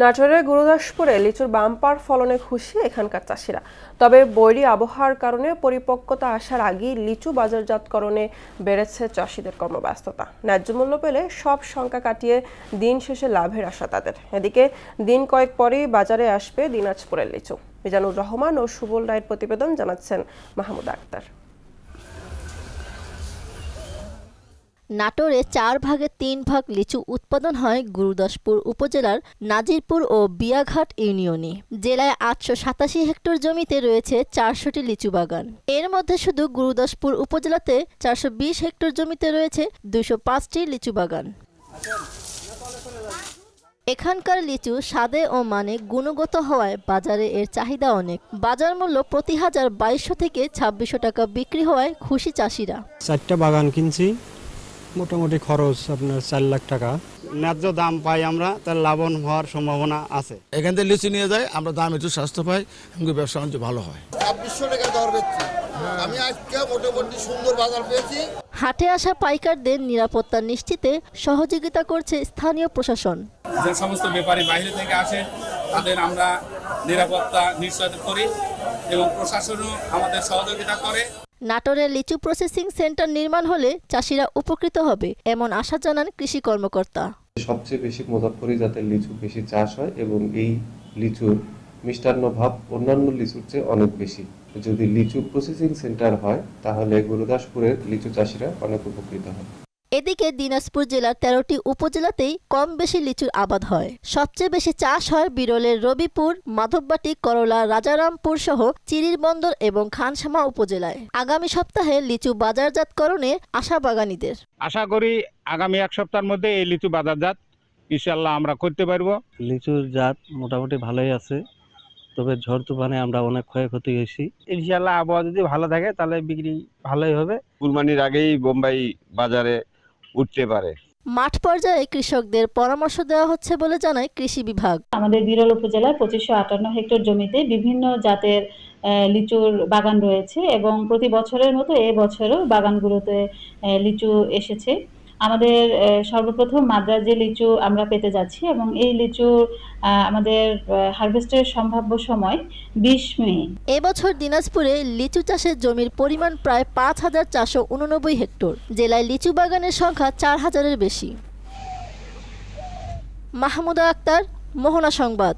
নাটোরের গুরুদাসপুরে লিচুর বাম্পার ফলনে খুশি এখানকার চাষিরা। তবে বৈরী আবহাওয়ার কারণে পরিপক্কতা আসার আগেই লিচু বাজারজাতকরণে বেড়েছে চাষিদের কর্মব্যস্ততা। ন্যায্য মূল্য পেলে সব শঙ্কা কাটিয়ে দিন শেষে লাভের আশা তাদের। এদিকে দিন কয়েক পরেই বাজারে আসবে দিনাজপুরের লিচু। মিজানুর রহমান ও সুবল রায়ের প্রতিবেদন, জানাচ্ছেন মাহমুদা আক্তার। নাটোরে 4 ভাগের 3 ভাগ লিচু উৎপাদন হয় গুরুদাসপুর উপজেলার নাজিরপুর ও বিয়াঘাট ইউনিয়নে। জেলায় 887 হেক্টর জমিতে রয়েছে 400টি লিচু বাগান। এর মধ্যে শুধু গুরুদাসপুর উপজেলাতে 420 হেক্টর জমিতে রয়েছে 205টি লিচু বাগান। এখানকার লিচু স্বাদে ও মানে গুণগত হওয়ায় বাজারে এর চাহিদা অনেক। বাজার মূল্য প্রতি হাজার 2200 থেকে 2600 টাকা বিক্রি হওয়ায় খুশি চাষিরা। 4টা বাগান কিনছি, মোটামুটি খরচ আপনার 4 লাখ টাকা। ন্যায্য দাম পাই আমরা, তার লাভবান হওয়ার সম্ভাবনা আছে। এখান থেকে লিচু নিয়ে যায়, আমরা দাম একটু স্বাস্থ্য পাই, ব্যবসা বাণিজ্য ভালো হয়। 2600 টাকা দর বেচছি। আমি আজকে মোটামুটি সুন্দর বাজার পেয়েছি। হাটে আসা পাইকারদের নিরাপত্তা নিশ্চিতে সহযোগিতা করছে স্থানীয় প্রশাসন। যে সমস্ত ব্যাপারী বাইরে থেকে আসে তাদের আমরা নিরাপত্তা নিশ্চিত করি এবং প্রশাসনও আমাদের সহযোগিতা করে। নাটোরের লিচু প্রসেসিং সেন্টার নির্মাণ হলে চাষিরা উপকৃত হবে এমন আশা জানান কৃষি কর্মকর্তা। সবচেয়ে বেশি মুজাফফরি জাতের লিচু বেশি চাষ হয় এবং এই লিচুর মিষ্টান্ন ভাব অন্যান্য লিচুর চেয়ে অনেক বেশি। যদি লিচু প্রসেসিং সেন্টার হয় তাহলে গুরুদাসপুরের লিচু চাষিরা অনেক উপকৃত হবে। এদিকে দিনাজপুর জেলার 13টি উপজেলাতেই কম বেশি লিচুর আবাদ হয়। সবচেয়ে বেশি চাষ হয় বিরলের রবিপুর, মাধববাটি, করলা, রাজারামপুর সহ চিরির বন্দর এবং খানসামা উপজেলায়। আগামী সপ্তাহে লিচু বাজারজাতকরণে আশা বাগানীদের। আশা করি আগামী 1 সপ্তাহের মধ্যে এই লিচু বাজারজাত ইনশাআল্লাহ আমরা করতে পারবো। লিচুর জাত মোটামুটি ভালোই আছে, তবে ঝড় তুফানে আমরা অনেক ক্ষয়ক্ষতি হয়েছি। ইনশাআল্লাহ আবহাওয়া যদি ভালো থাকে তাহলে বিক্রি ভালোই হবে। কুরবানির আগেই বোম্বাই বাজারে উঠতে পারে। মাঠ পর্যায়ে কৃষকদের পরামর্শ দেওয়া হচ্ছে বলে জানায় কৃষি বিভাগ। আমাদের বিরল উপজেলায় 2558 হেক্টর জমিতে বিভিন্ন জাতের লিচুর বাগান রয়েছে এবং প্রতি বছরের মতো এবছরও বাগানগুলোতে লিচু এসেছে। আমাদের সর্বপ্রথম মাদ্রাজ লিচু আমরা পেতে যাচ্ছি এবং এই লিচু আমাদের হারভেস্টের সম্ভাব্য সময় 20 মে। এবছর দিনাজপুরে লিচু চাষের জমির পরিমাণ প্রায় 5489 হেক্টর। জেলায় লিচু বাগানের সংখ্যা 4000-এর বেশি। মাহমুদা আক্তার, মোহনা সংবাদ।